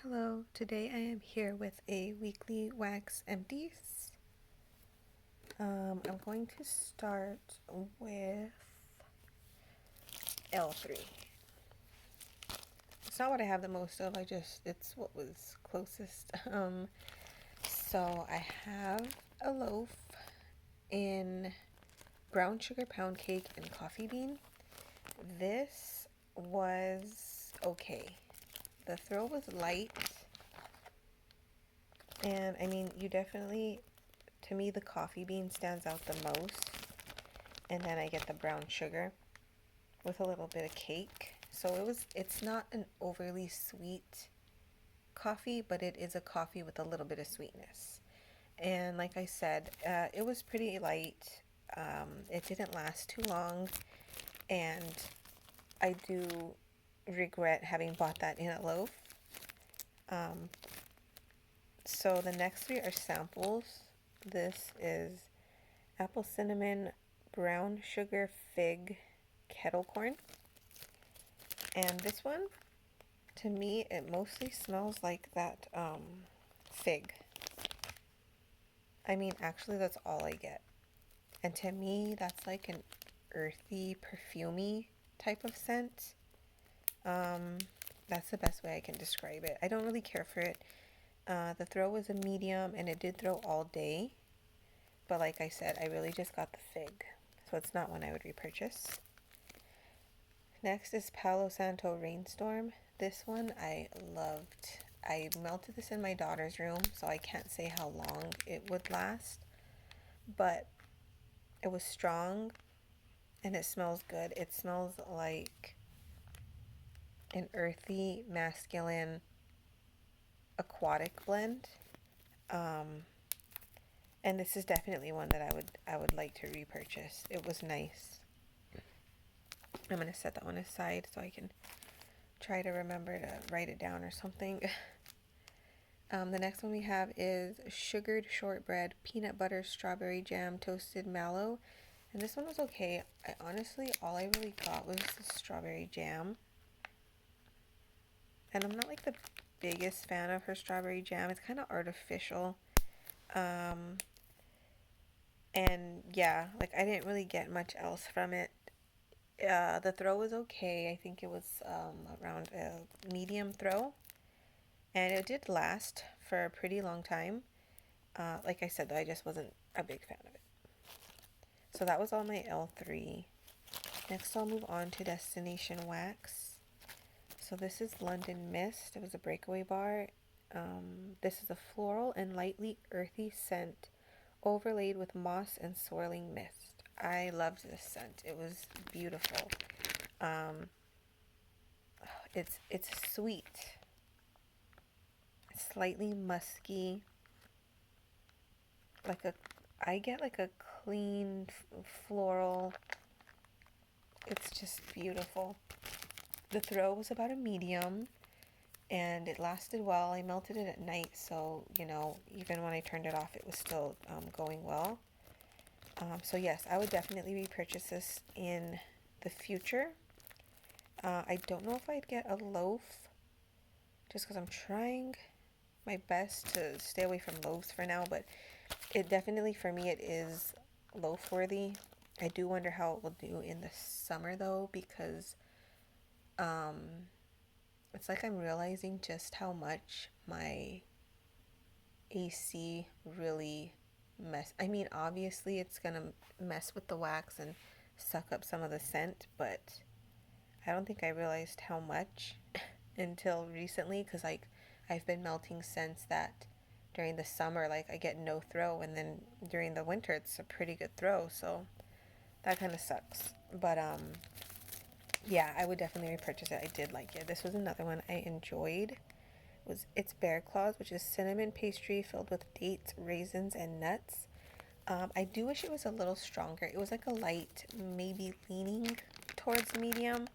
Hello, today I am here with a weekly wax empties. I'm going to start with L3. It's not what I have the most of, it's what was closest. So I have a loaf in brown sugar pound cake and coffee bean. This was okay. The throw was light, and I mean, you definitely, to me, the coffee bean stands out the most. And then I get the brown sugar with a little bit of cake. So it's not an overly sweet coffee, but it is a coffee with a little bit of sweetness. And like I said, it was pretty light. It didn't last too long. And I do regret having bought that in a loaf. Um, so the next three are samples. This is apple cinnamon, brown sugar fig, kettle corn. And this one, to me, it mostly smells like that fig. I mean, actually, that's all I get. And to me, that's like an earthy, perfumey type of scent. That's the best way I can describe it. I don't really care for it. The throw was a medium, and it did throw all day. But like I said, I really just got the fig. So it's not one I would repurchase. Next is Palo Santo Rainstorm. This one I loved. I melted this in my daughter's room, so I can't say how long it would last. But it was strong and it smells good. It smells like an earthy, masculine, aquatic blend. And this is definitely one that I would like to repurchase. It was nice. I'm gonna set that one aside so I can try to remember to write it down or something. The next one we have is sugared shortbread, peanut butter, strawberry jam, toasted mallow. And this one was okay. All I really got was the strawberry jam. And I'm not like the biggest fan of her strawberry jam. It's kind of artificial. And yeah, like I didn't really get much else from it. The throw was okay. I think it was around a medium throw. And it did last for a pretty long time. Like I said, though, I just wasn't a big fan of it. So that was all my L3. Next, I'll move on to Destination Wax. So this is London Mist. It was a breakaway bar. This is a floral and lightly earthy scent overlaid with moss and swirling mist. I loved this scent. It was beautiful. Um, it's sweet, slightly musky. Like a, I get like a clean floral. It's just beautiful. The throw was about a medium, and it lasted well. I melted it at night, so even when I turned it off, it was still going well. So yes, I would definitely repurchase this in the future. I don't know if I'd get a loaf, just because I'm trying my best to stay away from loaves for now, but it definitely, for me, it is loaf worthy. I do wonder how it will do in the summer though, because um, it's like I'm realizing just how much my AC really I mean, obviously it's gonna mess with the wax and suck up some of the scent, but I don't think I realized how much until recently, because like I've been melting since that during the summer, like I get no throw, and then during the winter it's a pretty good throw, so that kind of sucks. But yeah, I would definitely repurchase it. I did like it. This was another one I enjoyed. It's Bear Claws, which is cinnamon pastry filled with dates, raisins, and nuts. I do wish it was a little stronger. It was like a light, maybe leaning towards medium,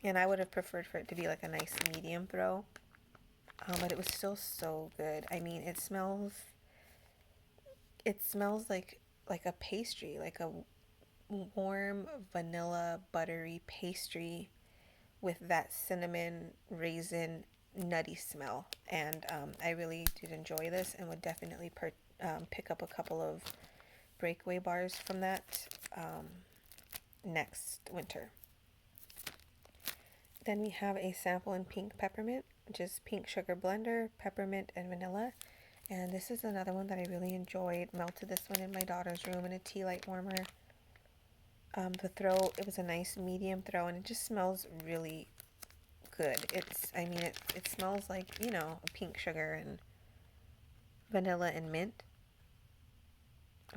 and I would have preferred for it to be like a nice medium throw. But it was still so good. I mean, it smells like a pastry, like a warm vanilla buttery pastry with that cinnamon raisin nutty smell. And I really did enjoy this and would definitely pick up a couple of breakaway bars from that next winter. Then we have a sample in pink peppermint, which is pink sugar blender, peppermint, and vanilla. And this is another one that I really enjoyed. Melted this one in my daughter's room in a tea light warmer. The throw, it was a nice medium throw, and it just smells really good. It smells like, pink sugar and vanilla and mint.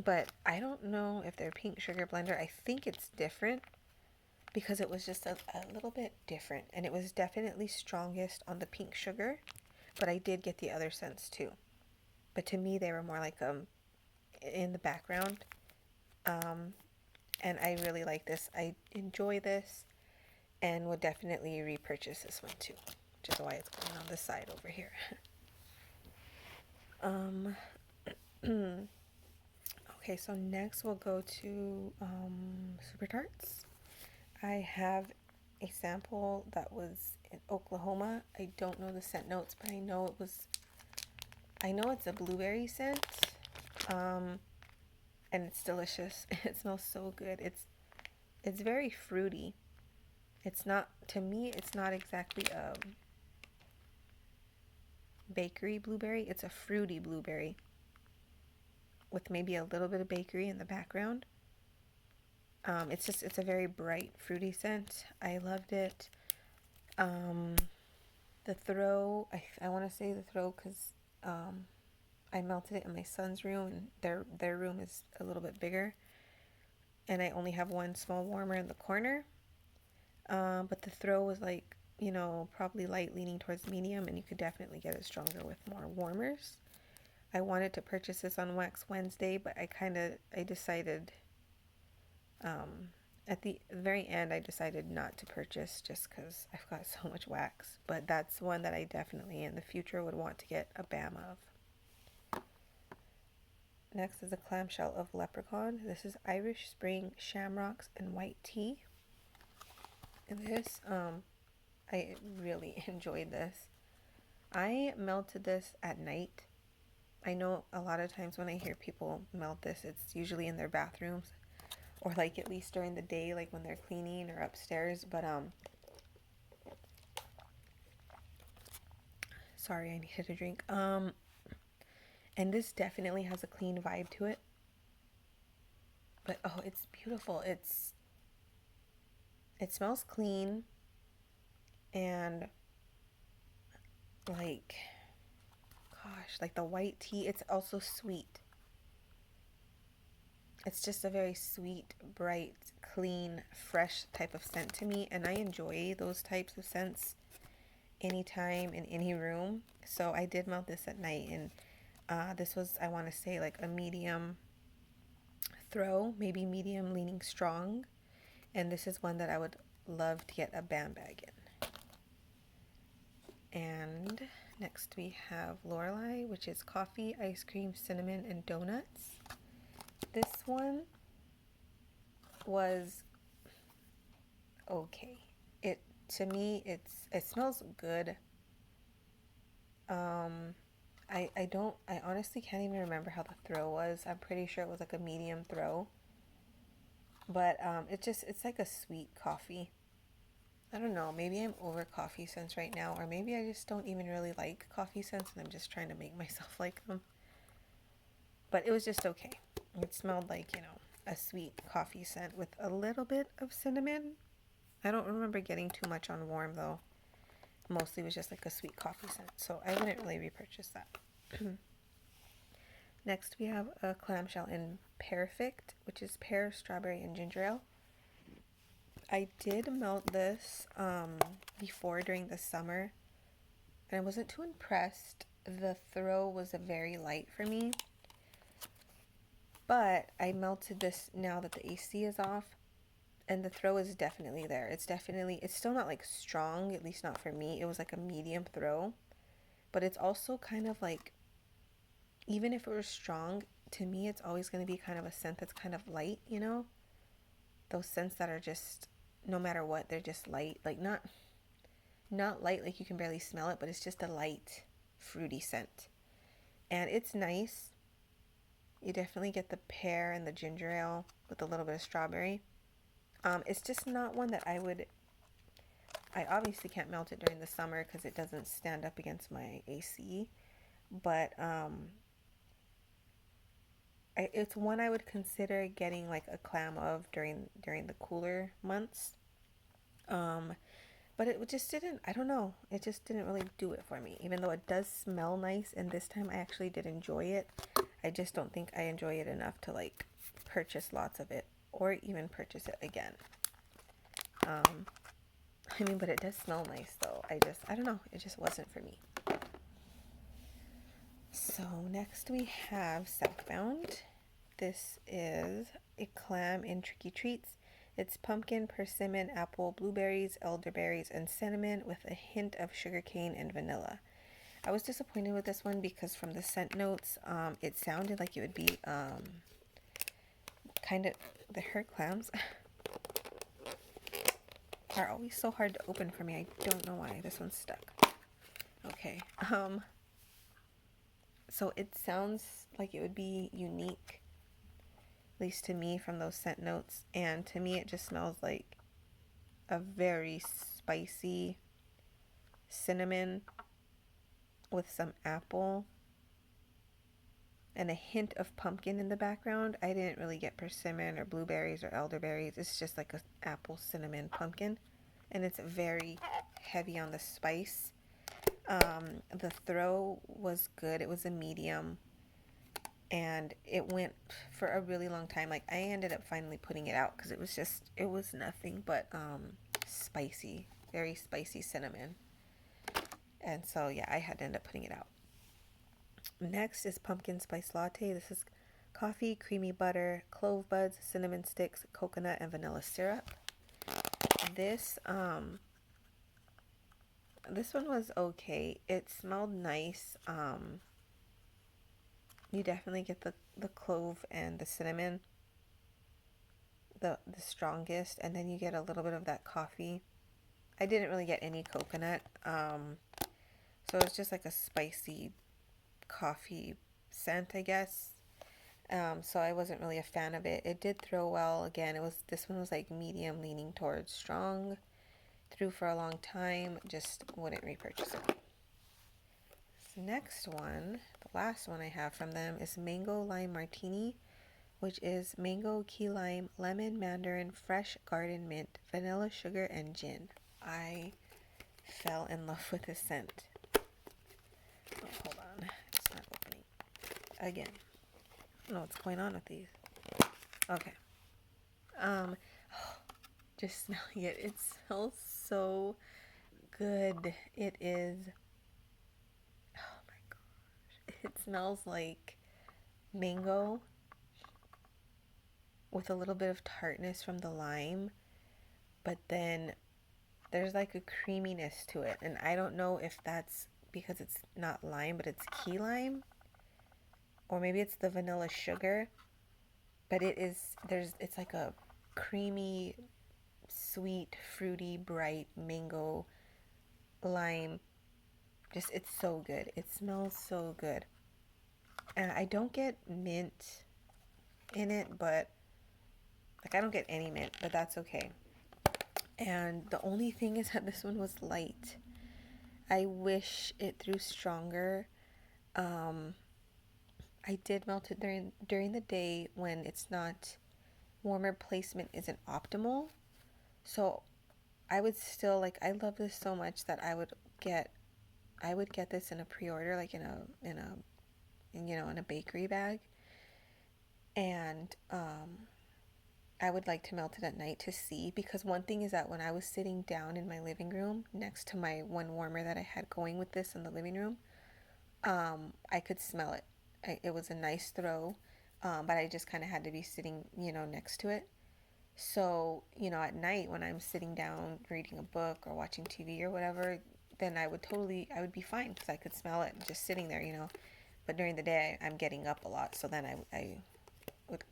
But I don't know if they're pink sugar blender. I think it's different because it was just a little bit different. And it was definitely strongest on the pink sugar, but I did get the other scents too. But to me, they were more like in the background. And I really like this. I enjoy this and would definitely repurchase this one too, which is why it's going on this side over here. Okay, so next we'll go to Super Tarts. I have a sample that was in Oklahoma. I don't know the scent notes, but I know it's a blueberry scent. And it's delicious. It smells so good. It's very fruity. It's not, to me, it's not exactly a bakery blueberry. It's a fruity blueberry with maybe a little bit of bakery in the background. It's a very bright, fruity scent. I loved it. The throw, I want to say the throw because I melted it in my son's room, and their room is a little bit bigger, and I only have one small warmer in the corner. But the throw was like, probably light leaning towards medium, and you could definitely get it stronger with more warmers. I wanted to purchase this on Wax Wednesday, but I decided, at the very end, I decided not to purchase just because I've got so much wax. But that's one that I definitely in the future would want to get a BAM of. Next is a clamshell of leprechaun. This is Irish Spring, shamrocks, and white tea. And this, I really enjoyed this. I melted this at night. I know a lot of times when I hear people melt this, it's usually in their bathrooms, or like at least during the day, like when they're cleaning or upstairs. But sorry, I needed a drink. And this definitely has a clean vibe to it. But oh, it's beautiful. It smells clean, and like, gosh, like the white tea, it's also sweet. It's just a very sweet, bright, clean, fresh type of scent to me, and I enjoy those types of scents anytime in any room. So I did melt this at night, and this was, I want to say, like a medium throw, maybe medium leaning strong. And this is one that I would love to get a BAM bag in. And next we have Lorelei, which is coffee, ice cream, cinnamon, and donuts. This one was okay. To me, it smells good. I honestly can't even remember how the throw was. I'm pretty sure it was like a medium throw. But it's like a sweet coffee. I don't know, maybe I'm over coffee scents right now, or maybe I just don't even really like coffee scents and I'm just trying to make myself like them. But it was just okay. It smelled like, a sweet coffee scent with a little bit of cinnamon. I don't remember getting too much on warm though. Mostly it was just like a sweet coffee scent, so I wouldn't really repurchase that. Next we have a clamshell in Perfect, which is pear, strawberry, and ginger ale. I did melt this before during the summer, and I wasn't too impressed. The throw was a very light for me, but I melted this now that the AC is off, and the throw is definitely there. It's still not like strong, at least not for me. It was like a medium throw, but it's also kind of like, even if it was strong, to me it's always going to be kind of a scent that's kind of light, those scents that are just, no matter what, they're just light, like not, not light, like you can barely smell it, but it's just a light fruity scent. And it's nice. You definitely get the pear and the ginger ale with a little bit of strawberry. It's just not one that I obviously can't melt it during the summer because it doesn't stand up against my AC. But it's one I would consider getting like a clam of during the cooler months. Um, but it just didn't. I don't know. It just didn't really do it for me. Even though it does smell nice, and this time I actually did enjoy it. I just don't think I enjoy it enough to like purchase lots of it or even purchase it again. I mean, but it does smell nice though. I don't know. It just wasn't for me. So next we have Southbound. This is a clam in Tricky Treats. It's pumpkin, persimmon, apple, blueberries, elderberries, and cinnamon with a hint of sugarcane and vanilla. I was disappointed with this one because from the scent notes, it sounded like it would be kind of her clams are always so hard to open for me. I don't know why. This one's stuck. Okay. So it sounds like it would be unique, at least to me from those scent notes. And to me, it just smells like a very spicy cinnamon with some apple and a hint of pumpkin in the background. I didn't really get persimmon or blueberries or elderberries. It's just like an apple, cinnamon, pumpkin. And it's very heavy on the spice. The throw was good. It was a medium. And it went for a really long time. Like, I ended up finally putting it out because it was nothing but spicy. Very spicy cinnamon. And so, yeah, I had to end up putting it out. Next is pumpkin spice latte. This is coffee, creamy butter, clove buds, cinnamon sticks, coconut, and vanilla syrup. This one was okay. It smelled nice. You definitely get the clove and the cinnamon, the strongest, and then you get a little bit of that coffee. I didn't really get any coconut. So it's just like a spicy coffee scent, I guess. So I wasn't really a fan of it. It did throw well. Again, this one was like medium leaning towards strong. Threw for a long time. Just wouldn't repurchase it. This next one, the last one I have from them, is Mango Lime Martini, which is mango, key lime, lemon, mandarin, fresh garden mint, vanilla sugar, and gin. I fell in love with this scent. Oh, hold on. It's not opening. Again. I don't know what's going on with these. Okay. Just smelling it. It smells so good. It is. Oh my gosh. It smells like mango with a little bit of tartness from the lime, but then there's like a creaminess to it. And I don't know if that's because it's not lime, but it's key lime. Or maybe it's the vanilla sugar. But it's like a creamy, sweet, fruity, bright mango lime. Just, it's so good. It smells so good. And I don't get mint in it, but like I don't get any mint, but that's okay. And the only thing is that this one was light. I wish it threw stronger. I did melt it during the day when it's not, warmer placement isn't optimal. So I would still, like, I love this so much that I would get this in a pre-order, like in a bakery bag. And I would like to melt it at night to see, because one thing is that when I was sitting down in my living room next to my one warmer that I had going with this in the living room, I could smell it. It was a nice throw, but I just kind of had to be sitting, next to it. So, at night when I'm sitting down reading a book or watching TV or whatever, then I would be fine because I could smell it just sitting there, But during the day, I'm getting up a lot, so then I would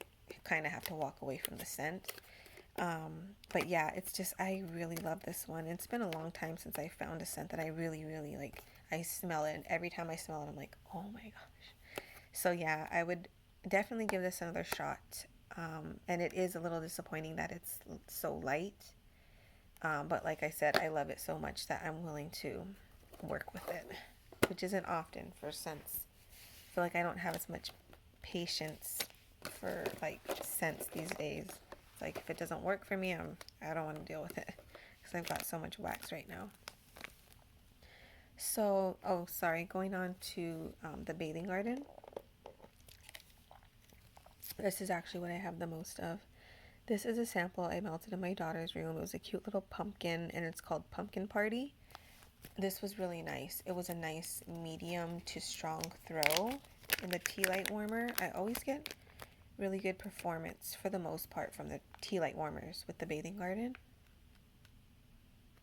kind of have to walk away from the scent. But yeah, it's just, I really love this one. It's been a long time since I found a scent that I really, really like. I smell it, and every time I smell it, I'm like, oh my gosh. So yeah, I would definitely give this another shot. And it is a little disappointing that it's so light. But like I said, I love it so much that I'm willing to work with it, which isn't often for scents. I feel like I don't have as much patience for like scents these days. Like if it doesn't work for me, I don't want to deal with it because I've got so much wax right now. So, oh, sorry, going on to the bathing garden. This is actually what I have the most of. This is a sample I melted in my daughter's room. It was a cute little pumpkin, and it's called Pumpkin Party. This was really nice. It was a nice medium to strong throw in the tea light warmer. I always get really good performance for the most part from the tea light warmers with the bathing garden.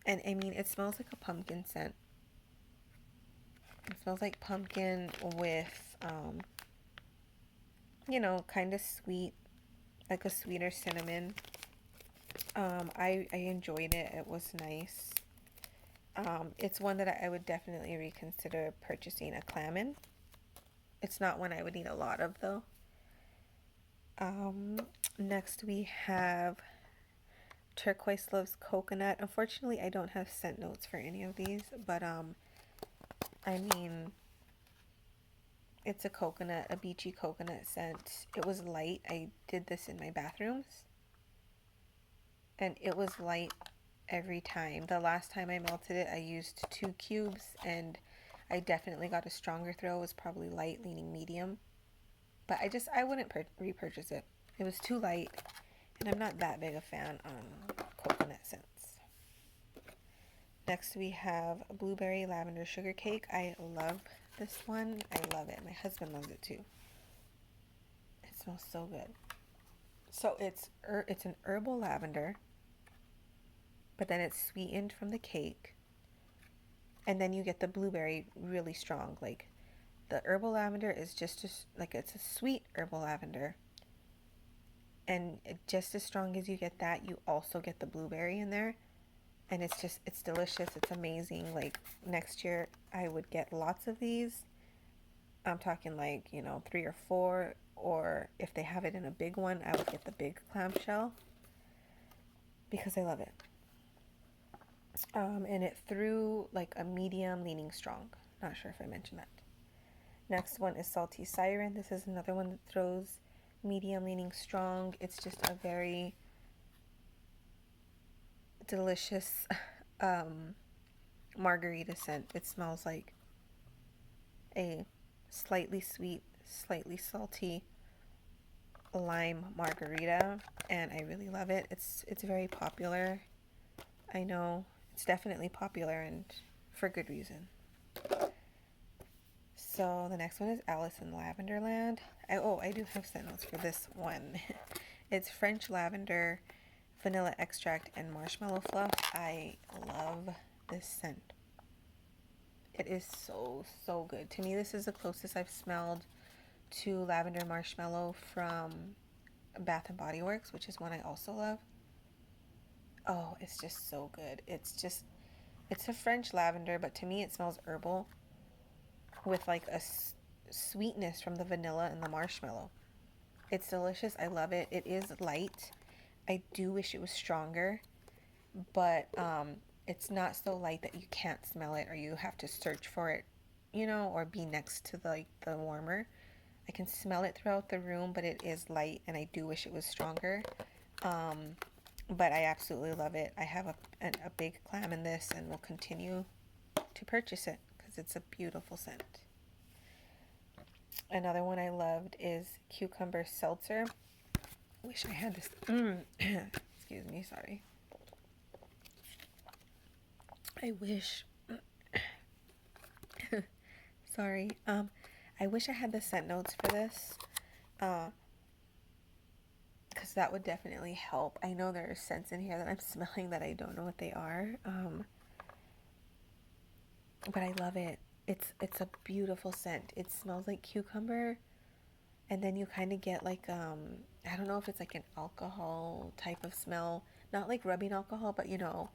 And I mean, it smells like a pumpkin scent. It smells like pumpkin with, kind of sweet, like a sweeter cinnamon. I enjoyed it. It was nice. It's one that I would definitely reconsider purchasing a clam in. It's not one I would need a lot of though. Next we have Turquoise Loves Coconut. Unfortunately, I don't have scent notes for any of these, but I mean, it's a coconut, a beachy coconut scent. It was light. I did this in my bathrooms, and it was light every time. The last time I melted it, I used 2 cubes, and I definitely got a stronger throw. It was probably light, leaning medium. But I wouldn't repurchase it. It was too light, and I'm not that big a fan on coconut scents. Next we have Blueberry Lavender Sugar Cake. I love this one. I love it. My husband loves it too. It smells so good. So it's an herbal lavender, but then it's sweetened from the cake, and then you get the blueberry really strong. Like the herbal lavender is just like it's a sweet herbal lavender, and just as strong as you get that, you also get the blueberry in there, and it's delicious. It's amazing. Like next year I would get lots of these. I'm talking like 3 or 4, or if they have it in a big one, I would get the big clamshell because I love it. And it threw like a medium leaning strong. Not sure if I mentioned that. Next one is Salty Siren. This is another one that throws medium leaning strong. It's just a very delicious margarita scent. It smells like a slightly sweet, slightly salty lime margarita, and I really love it. It's very popular. I know it's definitely popular, and for good reason. So the next one is Alice in Lavenderland. I do have scent notes for this one. It's French lavender, vanilla extract, and marshmallow fluff. I love this scent. It is so, so good. To me, this is the closest I've smelled to lavender marshmallow from Bath and Body Works, which is one I also love. Oh, it's just so good. It's a French lavender, but to me it smells herbal with like a sweetness from the vanilla and the marshmallow. It's delicious. I love it. It is light. I do wish it was stronger, but it's not so light that you can't smell it or you have to search for it, or be next to the warmer. I can smell it throughout the room, but it is light, and I do wish it was stronger. But I absolutely love it. I have a big clam in this, and will continue to purchase it because it's a beautiful scent. Another one I loved is Cucumber Seltzer. Wish I had this. Excuse me, sorry. I wish. Sorry. I wish I had the scent notes for this. Because that would definitely help. I know there are scents in here that I'm smelling that I don't know what they are. But I love it. It's a beautiful scent. It smells like cucumber, and then you kind of get like I don't know if it's like an alcohol type of smell. Not like rubbing alcohol, but you know,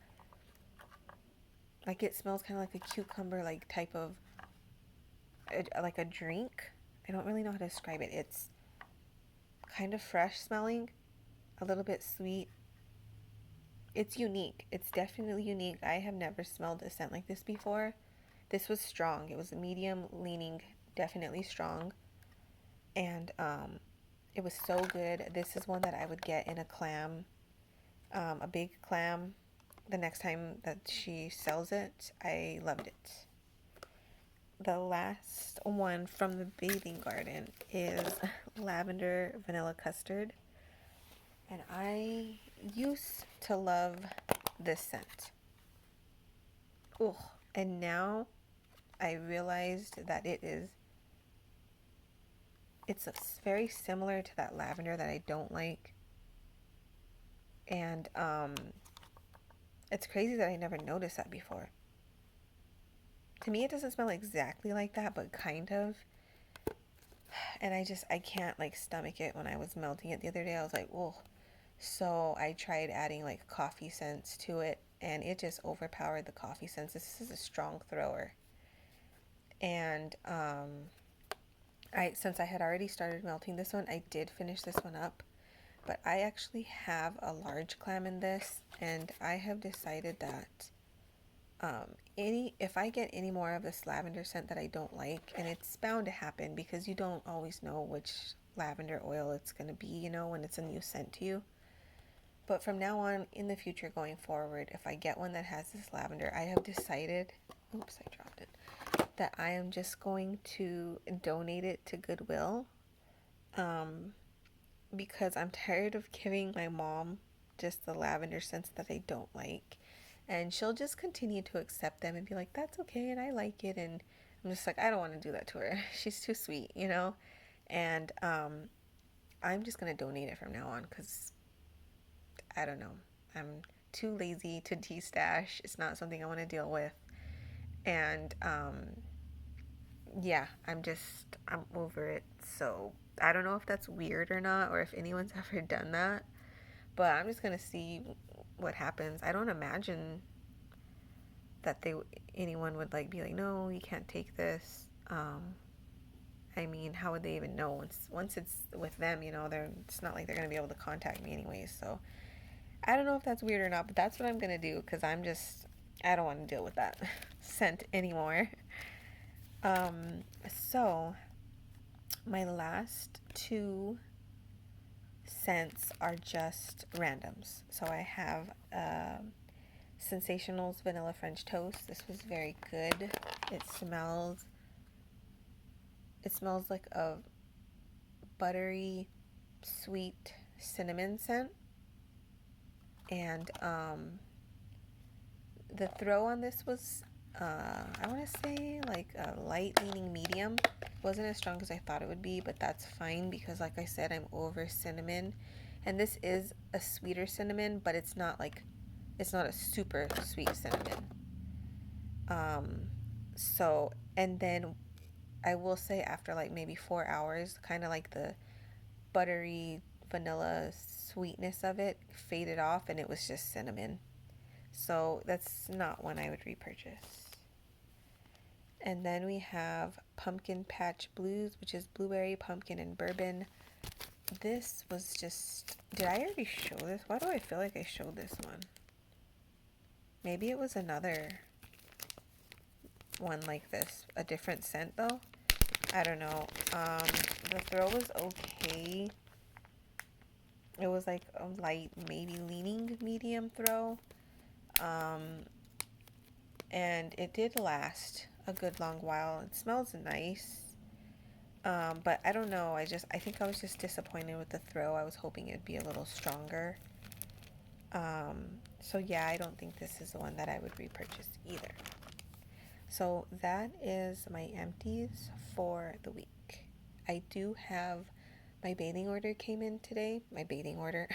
like it smells kind of like a cucumber like type of like a drink. I don't really know how to describe it. It's kind of fresh smelling, a little bit sweet. It's unique. It's definitely unique. I have never smelled a scent like this before. This was strong. It was medium leaning, definitely strong. And it was so good. This is one that I would get in a clam, a big clam, the next time that she sells it. I loved it. The last one from the bathing garden is lavender vanilla custard. And I used to love this scent. Ugh. And now I realized that it's very similar to that lavender that I don't like. And it's crazy that I never noticed that before. To me, it doesn't smell exactly like that, but kind of. And I can't like stomach it. When I was melting it the other day, I was like, oh. So I tried adding like coffee scents to it, and it just overpowered the coffee scents. This is a strong thrower. And since I had already started melting this one, I did finish this one up. But I actually have a large clam in this, and I have decided that if I get any more of this lavender scent that I don't like, and it's bound to happen because you don't always know which lavender oil it's going to be, you know, when it's a new scent to you. But from now on, in the future going forward, if I get one that has this lavender, I have decided, oops, I dropped it, that I am just going to donate it to Goodwill. Because I'm tired of giving my mom just the lavender scents that I don't like. And she'll just continue to accept them and be like, that's okay, and I like it. And I'm just like, I don't want to do that to her. She's too sweet, you know? And I'm just going to donate it from now on because I don't know. I'm too lazy to de-stash. It's not something I want to deal with. And yeah, I'm over it. So I don't know if that's weird or not, or if anyone's ever done that. But I'm just going to see what happens. I don't imagine that anyone would like be like, no, you can't take this. I mean, how would they even know once it's with them? You know, it's not like they're gonna be able to contact me anyways. So I don't know if that's weird or not, but that's what I'm gonna do because I don't want to deal with that scent anymore. So my last two scents are just randoms. So I have Sensationals Vanilla French Toast. This was very good. It smells like a buttery, sweet cinnamon scent. And the throw on this was, I want to say like a light leaning medium. It wasn't as strong as I thought it would be, but that's fine because like I said, I'm over cinnamon. And this is a sweeter cinnamon, but it's not a super sweet cinnamon. So, and then I will say after like maybe 4 hours, kind of like the buttery vanilla sweetness of it faded off and it was just cinnamon. So that's not one I would repurchase. And then we have Pumpkin Patch Blues, which is blueberry, pumpkin, and bourbon. This was just... Did I already show this? Why do I feel like I showed this one? Maybe it was another one like this. A different scent, though. I don't know. The throw was okay. It was like a light, maybe leaning medium throw. And it did last a good long while. It smells nice. But I don't know. I think I was just disappointed with the throw. I was hoping it'd be a little stronger. So yeah, I don't think this is the one that I would repurchase either. So that is my empties for the week. I do have my bathing order came in today. My bathing order.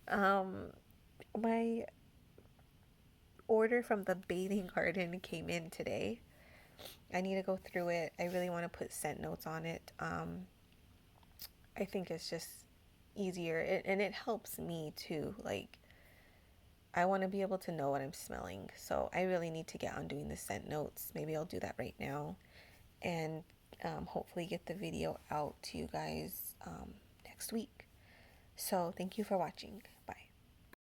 My order from the bathing garden came in today. I need to go through it. I really want to put scent notes on it. I think it's just easier, and it helps me too. Like, I want to be able to know what I'm smelling, so I really need to get on doing the scent notes. Maybe I'll do that right now, and hopefully get the video out to you guys next week. So thank you for watching. Bye.